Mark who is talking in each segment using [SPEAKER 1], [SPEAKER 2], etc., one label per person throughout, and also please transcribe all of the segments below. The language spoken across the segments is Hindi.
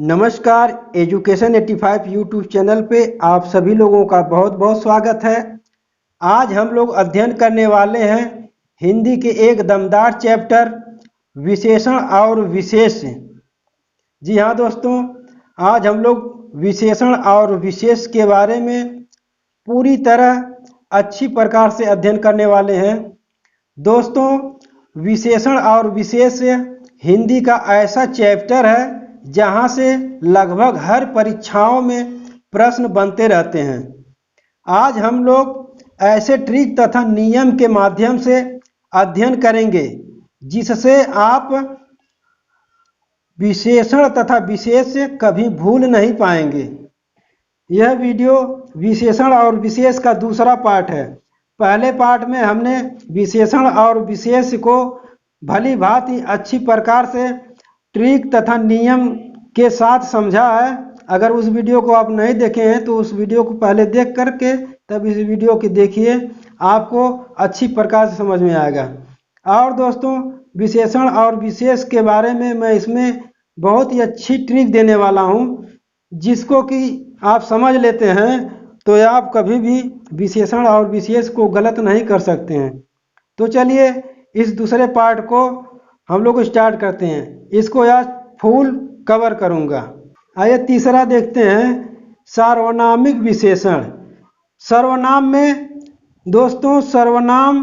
[SPEAKER 1] नमस्कार। एजुकेशन 85 यूट्यूब चैनल पे आप सभी लोगों का बहुत बहुत स्वागत है। आज हम लोग अध्ययन करने वाले हैं हिंदी के एक दमदार चैप्टर विशेषण और विशेष। जी हाँ दोस्तों, आज हम लोग विशेषण और विशेष के बारे में पूरी तरह अच्छी प्रकार से अध्ययन करने वाले हैं। दोस्तों, विशेषण और विशेष हिंदी का ऐसा चैप्टर है जहाँ से लगभग हर परीक्षाओं में प्रश्न बनते रहते हैं। आज हम लोग ऐसे ट्रिक तथा नियम के माध्यम से अध्ययन करेंगे जिससे आप विशेषण तथा विशेष कभी भूल नहीं पाएंगे। यह वीडियो विशेषण और विशेष का दूसरा पार्ट है। पहले पार्ट में हमने विशेषण और विशेष को भली भांति अच्छी प्रकार से ट्रिक तथा नियम के साथ समझा है। अगर उस वीडियो को आप नहीं देखे हैं तो उस वीडियो को पहले देख करके तब इस वीडियो को देखिए, आपको अच्छी प्रकार से समझ में आएगा। और दोस्तों, विशेषण और विशेष के बारे में मैं इसमें बहुत ही अच्छी ट्रिक देने वाला हूं, जिसको कि आप समझ लेते हैं तो आप कभी भी विशेषण और विशेष को गलत नहीं कर सकते हैं। तो चलिए इस दूसरे पार्ट को हम लोग स्टार्ट करते हैं। इसको आज फुल कवर करूंगा। आइए तीसरा देखते हैं, सार्वनामिक विशेषण। सर्वनाम में दोस्तों सर्वनाम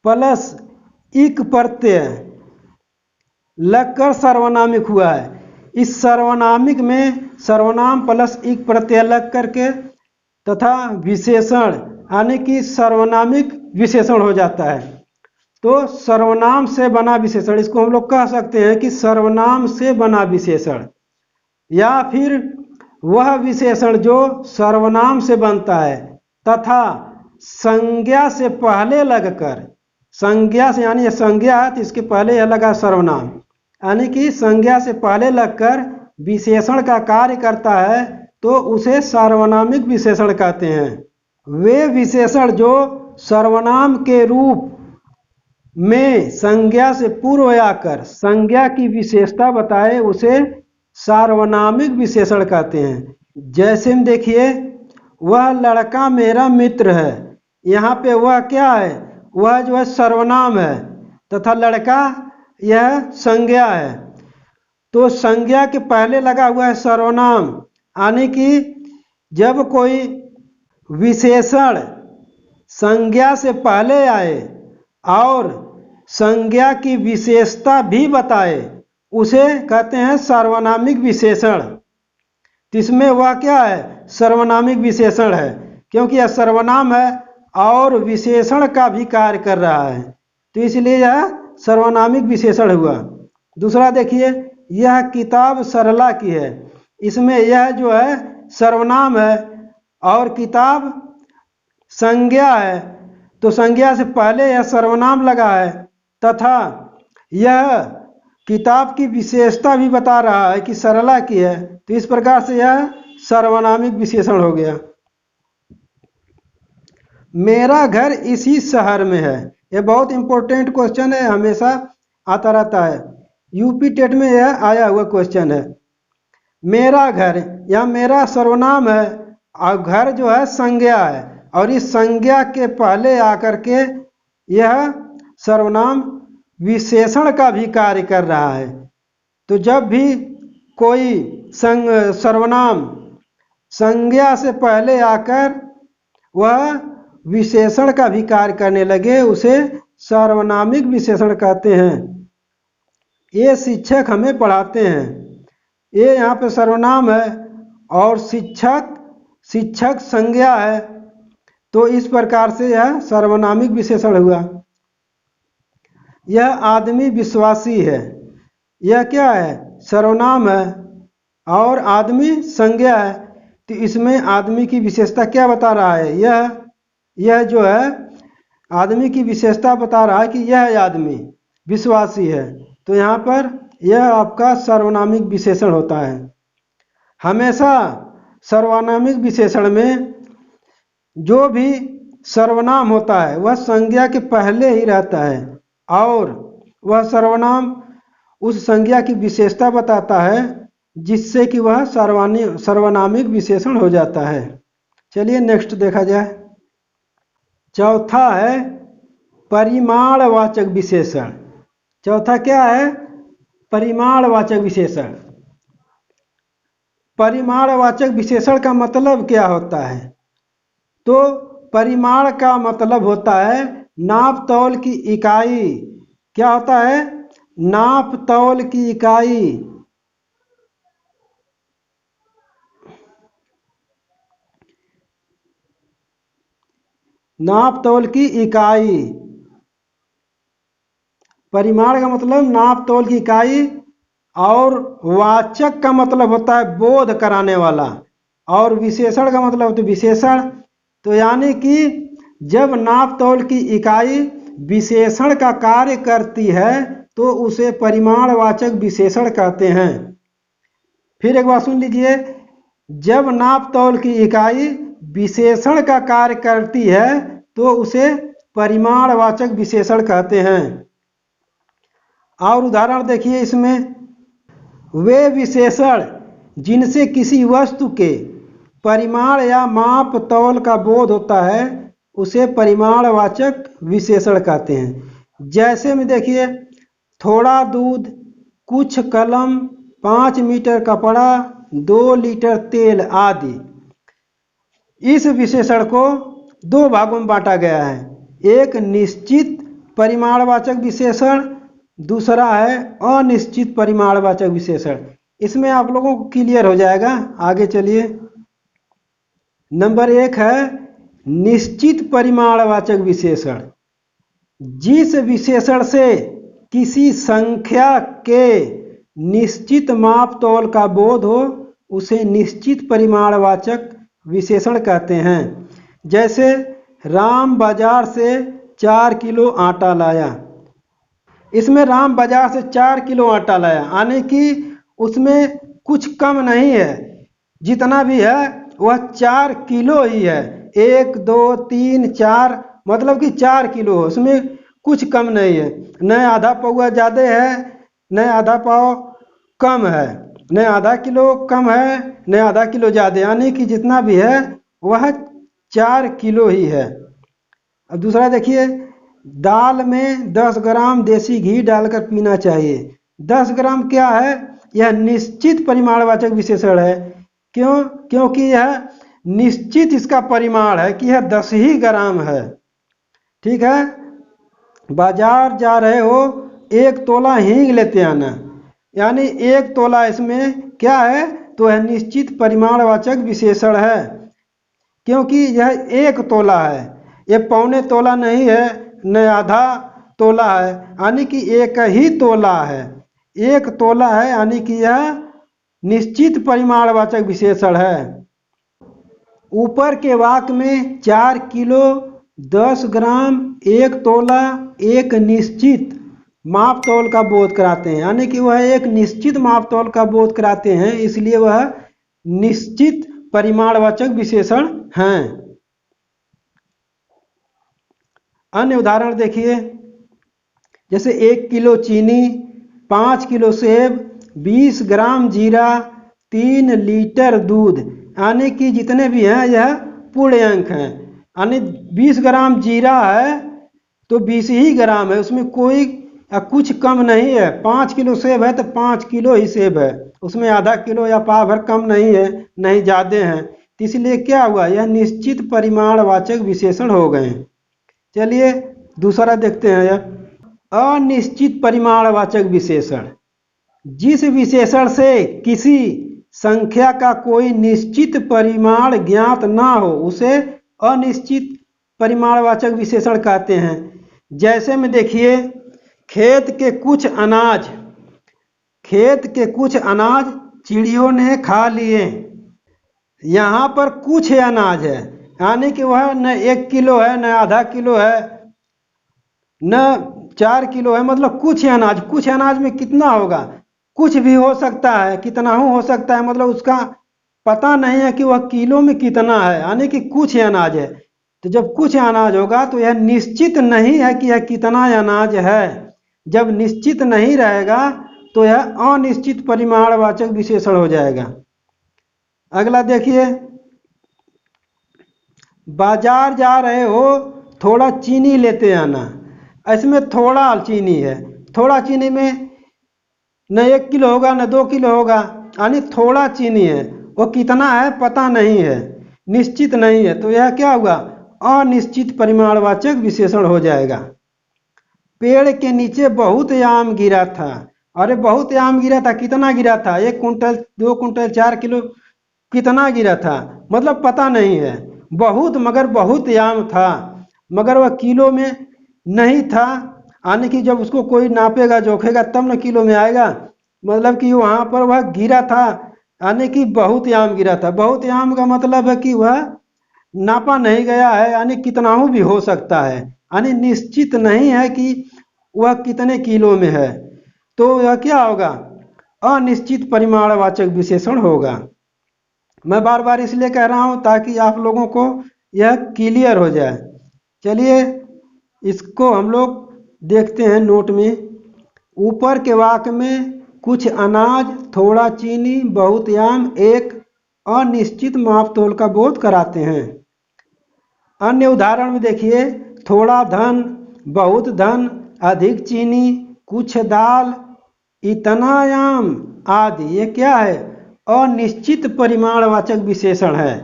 [SPEAKER 1] प्लस इक प्रत्यय लगकर सर्वनामिक हुआ है। इस सर्वनामिक में सर्वनाम प्लस इक प्रत्यय लग करके तथा विशेषण यानी कि सर्वनामिक विशेषण हो जाता है। तो सर्वनाम से बना विशेषण, इसको हम लोग कह सकते हैं कि सर्वनाम से बना विशेषण, या फिर वह विशेषण जो सर्वनाम से बनता है तथा संज्ञा से पहले लगकर, संज्ञा से यानी संज्ञा है तो इसके पहले यह लगा सर्वनाम, यानी कि संज्ञा से पहले लगकर विशेषण का कार्य करता है तो उसे सार्वनामिक विशेषण कहते हैं। वे विशेषण जो सर्वनाम के रूप में संज्ञा से पूर्व आकर संज्ञा की विशेषता बताए उसे सार्वनामिक विशेषण कहते हैं। जैसे में देखिए, वह लड़का मेरा मित्र है। यहाँ पे वह क्या है? वह जो है सर्वनाम है तथा लड़का यह संज्ञा है। तो संज्ञा के पहले लगा हुआ है सर्वनाम, यानी कि जब कोई विशेषण संज्ञा से पहले आए और संज्ञा की विशेषता भी बताए उसे कहते हैं सार्वनामिक विशेषण। इसमें वह क्या है? सर्वनामिक विशेषण है, क्योंकि यह सर्वनाम है और विशेषण का भी कार्य कर रहा है, तो इसलिए यह सर्वनामिक विशेषण हुआ। दूसरा देखिए, यह किताब सरला की है। इसमें यह जो है सर्वनाम है और किताब संज्ञा है, तो संज्ञा से पहले यह सर्वनाम लगा है तथा यह किताब की विशेषता भी बता रहा है कि सरला की है, तो इस प्रकार से यह सर्वनामिक विशेषण हो गया। मेरा घर इसी शहर में है। यह बहुत इंपॉर्टेंट क्वेश्चन है, हमेशा आता रहता है। यूपी टेट में यह आया हुआ क्वेश्चन है। मेरा घर, या मेरा सर्वनाम है और घर जो है संज्ञा है, और इस संज्ञा के पहले आकर के यह सर्वनाम विशेषण का भी कार्य कर रहा है। तो जब भी कोई सर्वनाम संज्ञा से पहले आकर वह विशेषण का भी कार्य करने लगे उसे सार्वनामिक विशेषण कहते हैं। ये शिक्षक हमें पढ़ाते हैं, ये यहाँ पे सर्वनाम है और शिक्षक संज्ञा है, तो इस प्रकार से यह सर्वनामिक विशेषण हुआ। यह आदमी विश्वासी है। यह क्या है? सर्वनाम है और आदमी संज्ञा है, तो इसमें आदमी की विशेषता क्या बता रहा है? यह जो है आदमी की विशेषता बता रहा है कि यह आदमी विश्वासी है, तो यहाँ पर यह आपका सर्वनामिक विशेषण होता है। हमेशा सर्वनामिक विशेषण में जो भी सर्वनाम होता है वह संज्ञा के पहले ही रहता है और वह सर्वनाम उस संज्ञा की विशेषता बताता है जिससे कि वह सर्वनामिक विशेषण हो जाता है। चलिए नेक्स्ट देखा जाए। चौथा है परिमाणवाचक विशेषण। चौथा क्या है? परिमाणवाचक विशेषण। परिमाणवाचक विशेषण का मतलब क्या होता है? तो परिमाण का मतलब होता है नाप तौल की इकाई। क्या होता है? नाप तौल की इकाई। नाप तौल की इकाई। परिमाण का मतलब नाप तौल की इकाई, और वाचक का मतलब होता है बोध कराने वाला, और विशेषण का मतलब होता है विशेषण। तो यानी कि जब नाप तौल की इकाई विशेषण का कार्य करती है तो उसे परिमाणवाचक विशेषण कहते हैं। फिर एक बार सुन लीजिए, जब नाप तौल की इकाई विशेषण का कार्य करती है तो उसे परिमाणवाचक विशेषण कहते हैं। और उदाहरण देखिए इसमें, वे विशेषण जिनसे किसी वस्तु के परिमाण या माप तौल का बोध होता है उसे परिमाणवाचक विशेषण कहते हैं। जैसे में देखिए, थोड़ा दूध, कुछ कलम, 5 मीटर कपड़ा, 2 लीटर तेल आदि। इस विशेषण को दो भागों में बांटा गया है। एक निश्चित परिमाणवाचक विशेषण, दूसरा है अनिश्चित परिमाणवाचक विशेषण। इसमें आप लोगों को क्लियर हो जाएगा। आगे चलिए। नंबर 1 है निश्चित परिमाणवाचक विशेषण। जिस विशेषण से किसी संख्या के निश्चित माप तौल का बोध हो उसे निश्चित परिमाणवाचक विशेषण कहते हैं। जैसे राम बाजार से 4 किलो आटा लाया। इसमें राम बाजार से 4 किलो आटा लाया, यानी कि उसमें कुछ कम नहीं है, जितना भी है वह 4 किलो ही है। 1 2 3 4 मतलब कि 4 किलो, उसमें कुछ कम नहीं है। न आधा पौवा ज़्यादा है, न आधा पाव कम है, न आधा किलो कम है, न आधा किलो ज़्यादा, यानी कि जितना भी है वह 4 किलो ही है। अब दूसरा देखिए, दाल में 10 ग्राम देसी घी डालकर पीना चाहिए। 10 ग्राम क्या है? यह निश्चित परिमाणवाचक विशेषण है। क्यों? क्योंकि यह निश्चित इसका परिमाण है कि यह 10 ही ग्राम है। ठीक है। बाजार जा रहे हो, 1 तोला हींग लेते आना, यानी 1 तोला इसमें क्या है? तो यह निश्चित परिमाणवाचक विशेषण है, क्योंकि यह 1 तोला है, ये पौने तोला नहीं है, न आधा तोला है, यानी कि 1 ही तोला है। 1 तोला है, यानी कि यह निश्चित परिमाणवाचक विशेषण है। ऊपर के वाक्य में 4 किलो, 10 ग्राम, 1 तोला एक निश्चित माप तौल का बोध कराते हैं, यानी कि वह एक निश्चित माप तौल का बोध कराते हैं, इसलिए वह निश्चित परिमाणवाचक विशेषण हैं। अन्य उदाहरण देखिए, जैसे 1 किलो चीनी, 5 किलो सेब, 20 ग्राम जीरा, 3 लीटर दूध, यानी कि जितने भी हैं यह पूर्ण अंक हैं। यानी 20 ग्राम जीरा है तो 20 ही ग्राम है, उसमें कोई कुछ कम नहीं है। 5 किलो सेब है तो 5 किलो ही सेब है, उसमें आधा किलो या पाव भर कम नहीं है, नहीं ज़्यादा हैं। तो इसलिए क्या हुआ? यह निश्चित परिमाणवाचक विशेषण हो गए। चलिए दूसरा देखते हैं। यह अनिश्चित परिमाणवाचक विशेषण। जिस विशेषण से किसी संख्या का कोई निश्चित परिमाण ज्ञात ना हो उसे अनिश्चित परिमाणवाचक विशेषण कहते हैं। जैसे में देखिए, खेत के कुछ अनाज चिड़ियों ने खा लिए। यहाँ पर कुछ अनाज है, यानी कि वह न 1 किलो है, न आधा किलो है, न 4 किलो है, मतलब कुछ अनाज। कुछ अनाज में कितना होगा? कुछ भी हो सकता है, कितना हो सकता है, मतलब उसका पता नहीं है कि वह किलो में कितना है, यानी कि कुछ अनाज है। तो जब कुछ अनाज होगा तो यह निश्चित नहीं है कि यह कितना अनाज है। जब निश्चित नहीं रहेगा तो यह अनिश्चित परिमाणवाचक विशेषण हो जाएगा। अगला देखिए, बाजार जा रहे हो, थोड़ा चीनी लेते आना। इसमें थोड़ा चीनी है, थोड़ा चीनी में न 1 किलो होगा न 2 किलो होगा, यानी थोड़ा चीनी है। वो कितना है पता नहीं है, निश्चित नहीं है, तो यह क्या हुआ, अनिश्चित परिमाणवाचक विशेषण हो जाएगा। पेड़ के नीचे बहुत आम गिरा था। अरे बहुत आम गिरा था, कितना गिरा था, 1 कुंटल 2 कुंटल 4 किलो, कितना गिरा था, मतलब पता नहीं है। बहुत, मगर बहुत आम था, मगर वह किलो में नहीं था, यानी कि जब उसको कोई नापेगा जोखेगा तब न किलो में आएगा। मतलब कि वहाँ पर वह गिरा था, यानी कि बहुत आम गिरा था। बहुत आम का मतलब है कि वह नापा नहीं गया है, यानी कितना भी हो सकता है, यानी निश्चित नहीं है कि वह कितने किलो में है। तो यह क्या होगा, अनिश्चित परिमाणवाचक विशेषण होगा। मैं बार बार इसलिए कह रहा हूं ताकि आप लोगों को यह क्लियर हो जाए। चलिए इसको हम लोग देखते हैं नोट में। ऊपर के वाक्य में कुछ अनाज, थोड़ा चीनी, बहुत आम एक अनिश्चित मापतोल का बोध कराते हैं। अन्य उदाहरण में देखिए, थोड़ा धन, बहुत धन, अधिक चीनी, कुछ दाल, इतना आम आदि, ये क्या है, अनिश्चित परिमाणवाचक विशेषण है।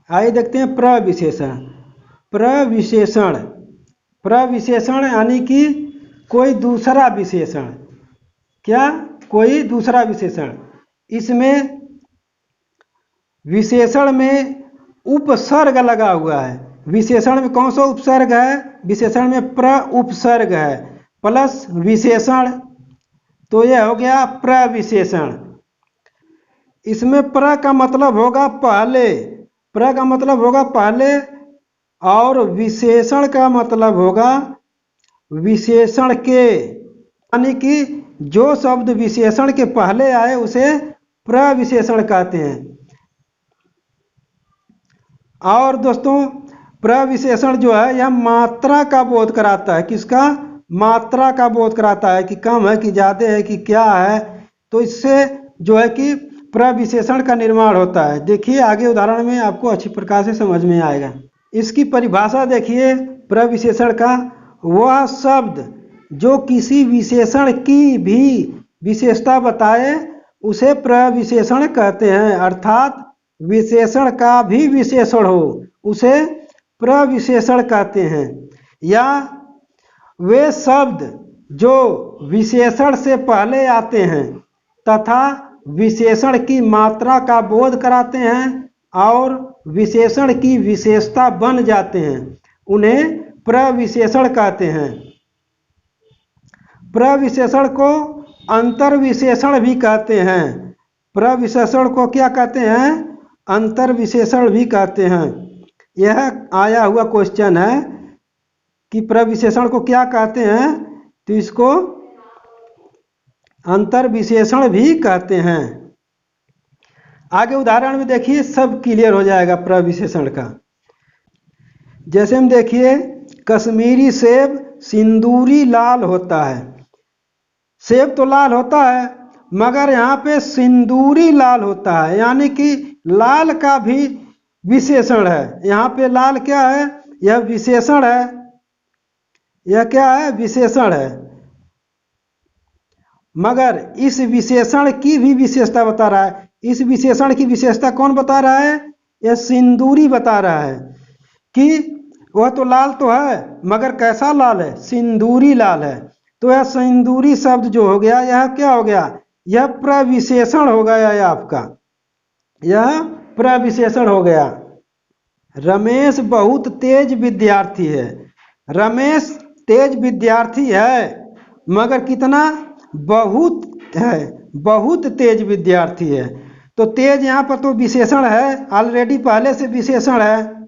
[SPEAKER 1] आइए देखते हैं प्रविशेषण। प्रविशेषण, प्रविशेषण यानी कि कोई दूसरा विशेषण। क्या, कोई दूसरा विशेषण। इसमें विशेषण में उपसर्ग लगा हुआ है। विशेषण में कौन सा उपसर्ग है, विशेषण में प्र उपसर्ग है प्लस विशेषण, तो यह हो गया प्रविशेषण। इसमें प्र का मतलब होगा पहले, प्र का मतलब होगा पहले, और विशेषण का मतलब होगा विशेषण के, यानी कि जो शब्द विशेषण के पहले आए उसे प्रविशेषण कहते हैं। और दोस्तों प्रविशेषण जो है यह मात्रा का बोध कराता है। किसका, मात्रा का बोध कराता है कि कम है कि ज़्यादा है कि क्या है। तो इससे जो है कि प्रविशेषण का निर्माण होता है। देखिए आगे उदाहरण में आपको अच्छी प्रकार से समझ में आएगा। इसकी परिभाषा देखिए प्रविशेषण का, वह शब्द जो किसी विशेषण की भी विशेषता बताए उसे प्रविशेषण कहते हैं। अर्थात विशेषण का भी विशेषण हो उसे प्रविशेषण कहते हैं। या वे शब्द जो विशेषण से पहले आते हैं तथा विशेषण की मात्रा का बोध कराते हैं और विशेषण की विशेषता बन जाते हैं, उन्हें प्रविशेषण कहते हैं। प्रविशेषण को अंतर्विशेषण भी कहते हैं। प्रविशेषण को क्या कहते हैं, अंतर्विशेषण भी कहते हैं। यह आया हुआ क्वेश्चन है कि प्रविशेषण को क्या कहते हैं, तो इसको अंतर्विशेषण भी कहते हैं। आगे उदाहरण में देखिए सब क्लियर हो जाएगा प्रविशेषण का। जैसे हम देखिए, कश्मीरी सेब सिंदूरी लाल होता है। सेब तो लाल होता है मगर यहाँ पे सिंदूरी लाल होता है, यानी कि लाल का भी विशेषण है। यहाँ पे लाल क्या है, यह विशेषण है। यह क्या है, विशेषण है, मगर इस विशेषण की भी विशेषता बता रहा है। इस विशेषण की विशेषता कौन बता रहा है, यह सिंदूरी बता रहा है कि वह तो लाल तो है मगर कैसा लाल है, सिंदूरी लाल है। तो यह सिंदूरी शब्द जो हो गया यह क्या हो गया, यह प्रविशेषण हो गया। यह आपका यह प्रविशेषण हो गया। रमेश बहुत तेज विद्यार्थी है। रमेश तेज विद्यार्थी है मगर कितना, बहुत है, बहुत तेज विद्यार्थी है। तो तेज यहाँ पर तो विशेषण है, ऑलरेडी पहले से विशेषण है,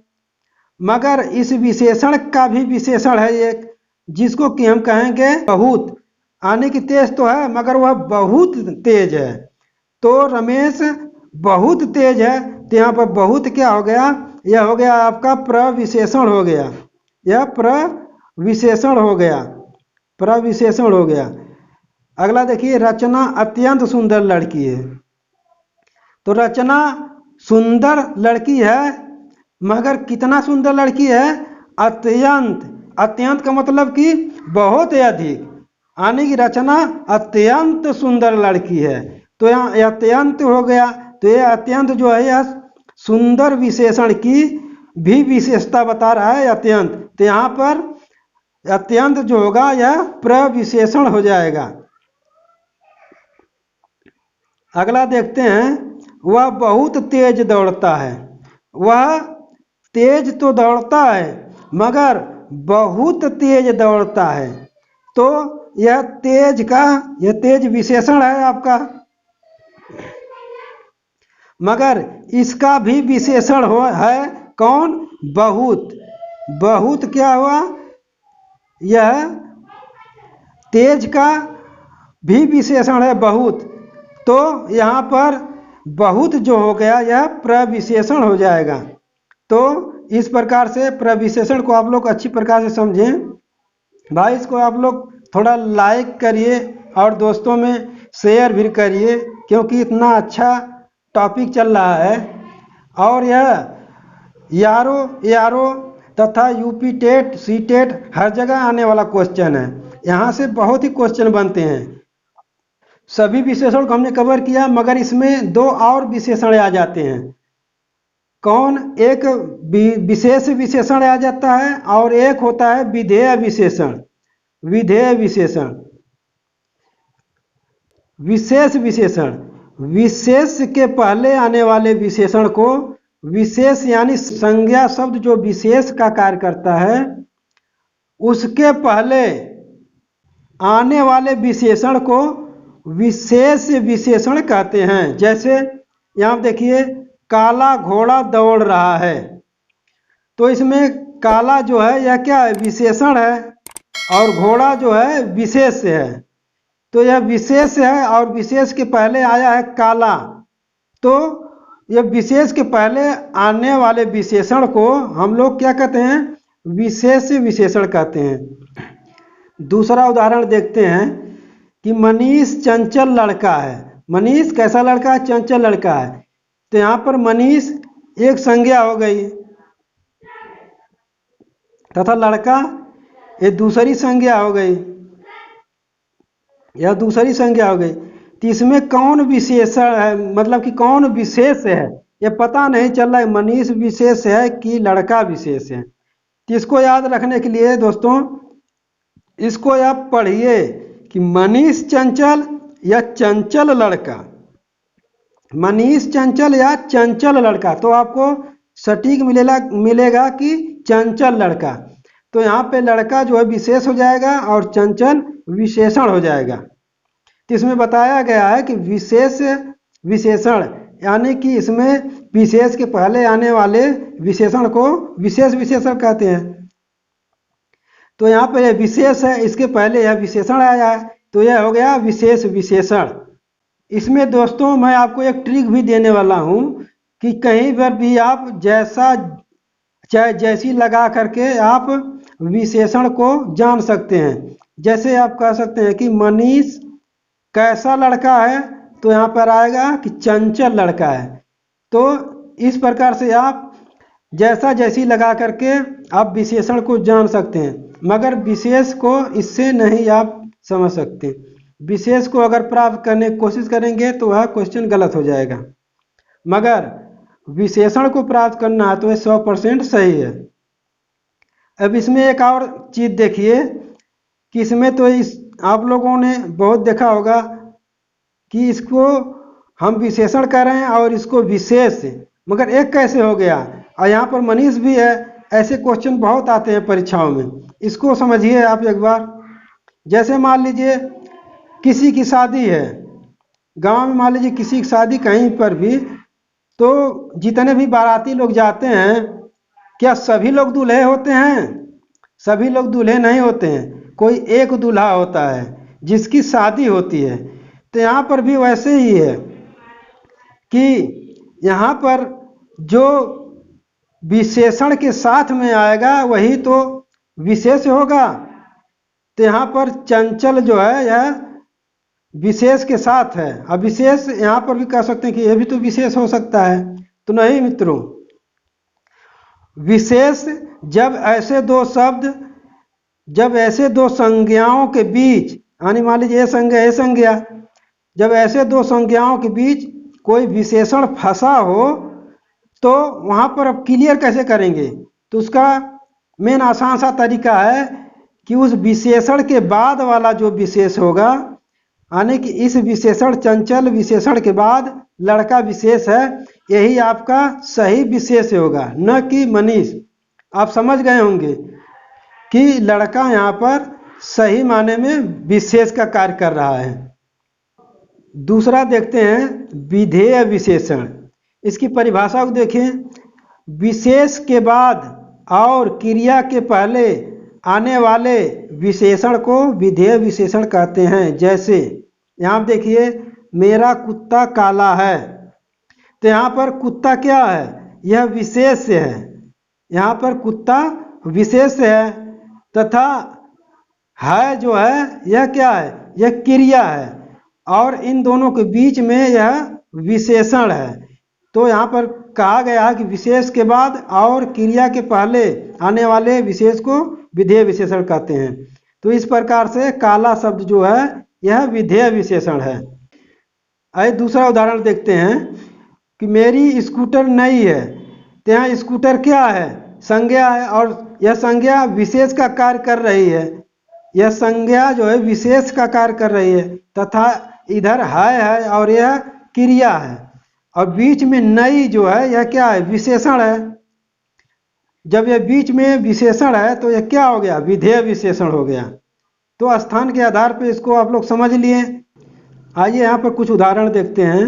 [SPEAKER 1] मगर इस विशेषण का भी विशेषण है एक, जिसको कि हम कहेंगे बहुत, आने की तेज तो है मगर वह बहुत तेज है। तो रमेश बहुत तेज है, तो यहाँ पर बहुत क्या हो गया, यह हो गया आपका प्रविशेषण हो गया। यह प्रविशेषण हो गया। प्रविशेषण हो गया। अगला देखिए, रचना अत्यंत सुंदर लड़की है। तो रचना सुंदर लड़की है, मगर कितना सुंदर लड़की है? अत्यंत। अत्यंत का मतलब कि बहुत अधिक, यानी कि रचना अत्यंत सुंदर लड़की है। तो यहाँ अत्यंत हो गया, तो ये अत्यंत जो है यह सुंदर विशेषण की भी विशेषता बता रहा है अत्यंत। तो यहाँ पर अत्यंत जो होगा यह प्रविशेषण हो जाएगा। अगला देखते हैं, वह बहुत तेज दौड़ता है। वह तेज तो दौड़ता है, मगर बहुत तेज दौड़ता है। तो यह तेज विशेषण है आपका, मगर इसका भी विशेषण है कौन? बहुत। बहुत क्या हुआ? यह तेज का भी विशेषण है बहुत। तो यहाँ पर बहुत जो हो गया यह प्रविशेषण हो जाएगा। तो इस प्रकार से प्रविशेषण को आप लोग अच्छी प्रकार से समझें। भाई इसको आप लोग थोड़ा लाइक करिए और दोस्तों में शेयर भी करिए, क्योंकि इतना अच्छा टॉपिक चल रहा है। और यह यारो तथा यूपी टेट, सी टेट हर जगह आने वाला क्वेश्चन है। यहाँ से बहुत ही क्वेश्चन बनते हैं। सभी विशेषण को हमने कवर किया, मगर इसमें दो और विशेषण आ जाते हैं। कौन? एक विशेष विशेषण आ जाता है और एक होता है विधेय विशेषण। विधेय विशेषण, विशेष विशेषण, विशेष के पहले आने वाले विशेषण को विशेष यानी संज्ञा शब्द जो विशेष का कार्य करता है उसके पहले आने वाले विशेषण को विशेष विशेषण कहते हैं। जैसे यहाँ देखिए, काला घोड़ा दौड़ रहा है। तो इसमें काला जो है यह क्या है? विशेषण है, और घोड़ा जो है विशेष है। तो यह विशेष है और विशेष के पहले आया है काला। तो यह विशेष के पहले आने वाले विशेषण को हम लोग क्या कहते हैं? विशेष विशेषण कहते हैं। दूसरा उदाहरण देखते हैं कि मनीष चंचल लड़का है। मनीष कैसा लड़का है? चंचल लड़का है। तो यहाँ पर मनीष एक संज्ञा हो गई, तथा लड़का ये दूसरी संज्ञा हो गई, यह दूसरी संज्ञा हो गई। तो इसमें कौन विशेषण है, मतलब कि कौन विशेष है, ये पता नहीं चल रहा है। मनीष विशेष है कि लड़का विशेष है? तो इसको याद रखने के लिए दोस्तों इसको आप पढ़िए कि मनीष चंचल या चंचल लड़का, मनीष चंचल या चंचल लड़का। तो आपको सटीक मिलेगा कि चंचल लड़का। तो यहाँ पे लड़का जो है विशेष हो जाएगा और चंचल विशेषण हो जाएगा। तो इसमें बताया गया है कि विशेष विशेषण, यानी कि इसमें विशेष के पहले आने वाले विशेषण को विशेष विशेषण कहते हैं। तो यहाँ पर यह विशेष है, इसके पहले यह विशेषण आया है, तो यह हो गया विशेष विशेषण। इसमें दोस्तों मैं आपको एक ट्रिक भी देने वाला हूँ कि कहीं पर भी आप जैसा चाहे जैसी लगा करके आप विशेषण को जान सकते हैं। जैसे आप कह सकते हैं कि मनीष कैसा लड़का है, तो यहाँ पर आएगा कि चंचल लड़का है। तो इस प्रकार से आप जैसा जैसी लगा करके आप विशेषण को जान सकते हैं, मगर विशेष को इससे नहीं आप समझ सकते। विशेष को अगर प्राप्त करने की कोशिश करेंगे तो वह क्वेश्चन गलत हो जाएगा, मगर विशेषण को प्राप्त करना है तो यह 100% सही है। अब इसमें एक और चीज़ देखिए कि इसमें तो आप लोगों ने बहुत देखा होगा कि इसको हम विशेषण कर रहे हैं और इसको विशेष, मगर एक कैसे हो गया? और यहाँ पर मनीष भी है। ऐसे क्वेश्चन बहुत आते हैं परीक्षाओं में, इसको समझिए आप एक बार। जैसे मान लीजिए किसी की शादी है गांव में, मान लीजिए किसी की शादी कहीं पर भी, तो जितने भी बाराती लोग जाते हैं, क्या सभी लोग दूल्हे होते हैं? सभी लोग दूल्हे नहीं होते हैं, कोई एक दूल्हा होता है जिसकी शादी होती है। तो यहाँ पर भी वैसे ही है कि यहाँ पर जो विशेषण के साथ में आएगा वही तो विशेष होगा। तो यहाँ पर चंचल जो है यह विशेष के साथ है। अब विशेष यहाँ पर भी कह सकते हैं कि यह भी तो विशेष हो सकता है, तो नहीं मित्रों। विशेष जब ऐसे दो संज्ञाओं के बीच, यानी मान लीजिए ये संज्ञा ये संज्ञा, जब ऐसे दो संज्ञाओं के बीच कोई विशेषण फंसा हो तो वहाँ पर अब क्लियर कैसे करेंगे? तो उसका मेन आसान सा तरीका है कि उस विशेषण के बाद वाला जो विशेष होगा, यानी कि इस विशेषण चंचल विशेषण के बाद लड़का विशेष है, यही आपका सही विशेष होगा, न कि मनीष। आप समझ गए होंगे कि लड़का यहाँ पर सही माने में विशेष का कार्य कर रहा है। दूसरा देखते हैं विधेय विशेषण। इसकी परिभाषा को देखें। विशेष के बाद और क्रिया के पहले आने वाले विशेषण को विधेय विशेषण कहते हैं। जैसे यहाँ देखिए, मेरा कुत्ता काला है, तो यहाँ पर कुत्ता क्या है? यह विशेष है। यहाँ पर कुत्ता विशेष है, तथा है जो है यह क्या है? यह क्रिया है, और इन दोनों के बीच में यह विशेषण है। तो यहाँ पर कहा गया है कि विशेष के बाद और क्रिया के पहले आने वाले विशेष को विधेय विशेषण कहते हैं। तो इस प्रकार से काला शब्द जो है यह विधेय विशेषण है। आइए दूसरा उदाहरण देखते हैं कि मेरी स्कूटर नई है, तो यहाँ स्कूटर क्या है? संज्ञा है, और यह संज्ञा विशेष का कार्य कर रही है। यह संज्ञा जो है विशेष का कार्य कर रही है, तथा इधर है और यह क्रिया है, और बीच में नई जो है यह क्या है? विशेषण है। जब यह बीच में विशेषण है तो यह क्या हो गया? विधेय विशेषण हो गया। तो स्थान के आधार पर इसको आप लोग समझ लिए। आइए यहाँ पर कुछ उदाहरण देखते हैं।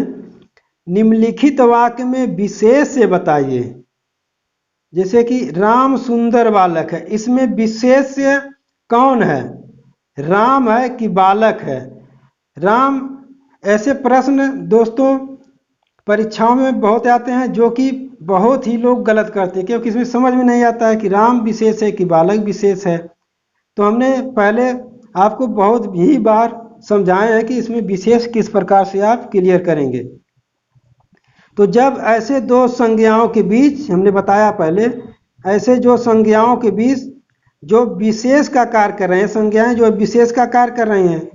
[SPEAKER 1] निम्नलिखित वाक्य में विशेष से बताइए। जैसे कि राम सुंदर बालक है, इसमें विशेष कौन है? राम है कि बालक है? राम, ऐसे प्रश्न दोस्तों परीक्षाओं में बहुत आते हैं, जो कि बहुत ही लोग गलत करते हैं, क्योंकि इसमें समझ में नहीं आता है कि राम विशेष है कि बालक विशेष है। तो हमने पहले आपको बहुत ही बार समझाए हैं कि इसमें विशेष किस प्रकार से आप क्लियर करेंगे। तो जब ऐसे दो संज्ञाओं के बीच, हमने बताया पहले, ऐसे जो संज्ञाओं के बीच जो विशेष का कार्य कर रहे हैं, संज्ञाएं जो विशेष का कार्य कर रही हैं,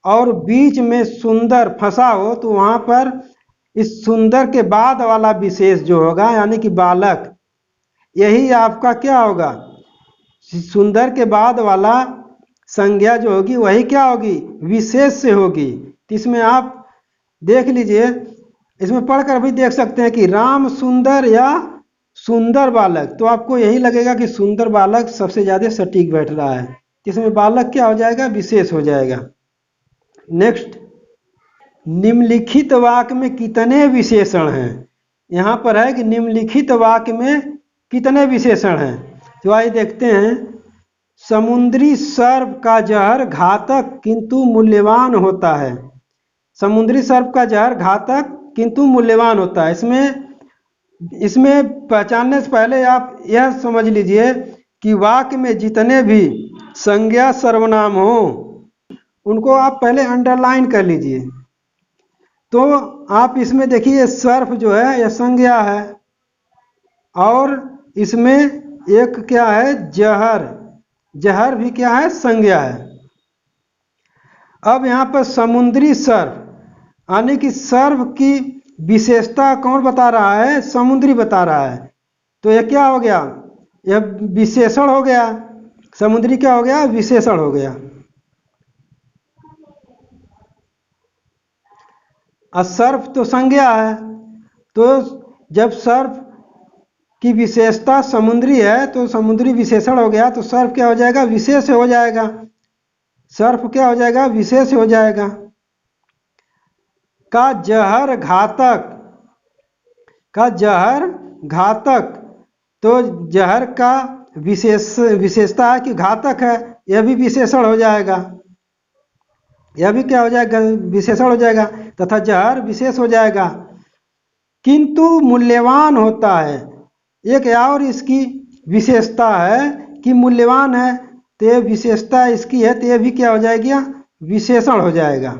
[SPEAKER 1] और बीच में सुंदर फंसा हो, तो वहाँ पर इस सुंदर के बाद वाला विशेष जो होगा, यानी कि बालक, यही आपका क्या होगा? सुंदर के बाद वाला संज्ञा जो होगी वही क्या होगी? विशेष से होगी। तो इसमें आप देख लीजिए, इसमें पढ़कर भी देख सकते हैं कि राम सुंदर या सुंदर बालक, तो आपको यही लगेगा कि सुंदर बालक सबसे ज़्यादा सटीक बैठ रहा है। इसमें बालक क्या हो जाएगा? विशेष हो जाएगा। नेक्स्ट, निम्नलिखित वाक्य में कितने विशेषण हैं? यहाँ पर है कि निम्नलिखित वाक्य में कितने विशेषण हैं। तो आइए देखते हैं। समुद्री सर्प का जहर घातक किंतु मूल्यवान होता है। समुद्री सर्प का जहर घातक किंतु मूल्यवान होता है। इसमें पहचानने से पहले आप यह समझ लीजिए कि वाक्य में जितने भी संज्ञा सर्वनाम हो उनको आप पहले अंडरलाइन कर लीजिए। तो आप इसमें देखिए, सर्प जो है यह संज्ञा है, और इसमें एक क्या है? जहर। जहर भी क्या है? संज्ञा है। अब यहाँ पर समुद्री सर्प, यानी कि सर्प की विशेषता कौन बता रहा है? समुद्री बता रहा है। तो यह क्या हो गया? यह विशेषण हो गया। समुद्री क्या हो गया? विशेषण हो गया। और सर्प तो संज्ञा है, तो जब सर्प की विशेषता समुद्री है तो समुद्री विशेषण हो गया, तो सर्प क्या हो जाएगा? विशेष हो जाएगा। सर्प क्या हो जाएगा? विशेष हो जाएगा। का जहर घातक, का जहर घातक, तो जहर का विशेषता है कि घातक है, यह भी विशेषण हो जाएगा। यह भी क्या हो जाएगा? विशेषण हो जाएगा, तथा जहर विशेष हो जाएगा। किंतु मूल्यवान होता है, एक और इसकी विशेषता है कि मूल्यवान है। तो ये विशेषता इसकी है, तो ये भी क्या हो जाएगी, विशेषण हो जाएगा,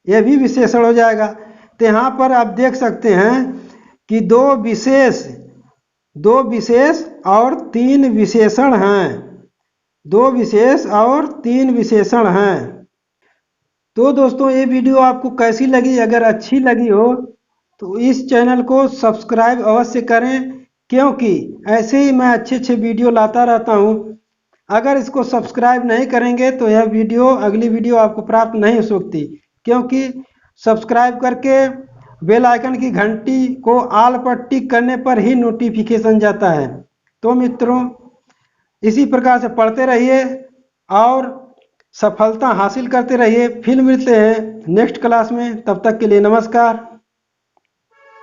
[SPEAKER 1] ये भी विशेषण हो जाएगा। तो यहाँ पर आप देख सकते हैं कि दो विशेष और तीन विशेषण हैं, दो विशेष और तीन विशेषण हैं। तो दोस्तों ये वीडियो आपको कैसी लगी? अगर अच्छी लगी हो तो इस चैनल को सब्सक्राइब अवश्य करें, क्योंकि ऐसे ही मैं अच्छे अच्छे वीडियो लाता रहता हूँ। अगर इसको सब्सक्राइब नहीं करेंगे तो यह वीडियो, अगली वीडियो आपको प्राप्त नहीं हो सकती, क्योंकि सब्सक्राइब करके बेल आइकन की घंटी को ऑल पर टिक करने पर ही नोटिफिकेशन जाता है। तो मित्रों, इसी प्रकार से पढ़ते रहिए और सफलता हासिल करते रहिए। फिर मिलते हैं नेक्स्ट क्लास में, तब तक के लिए नमस्कार।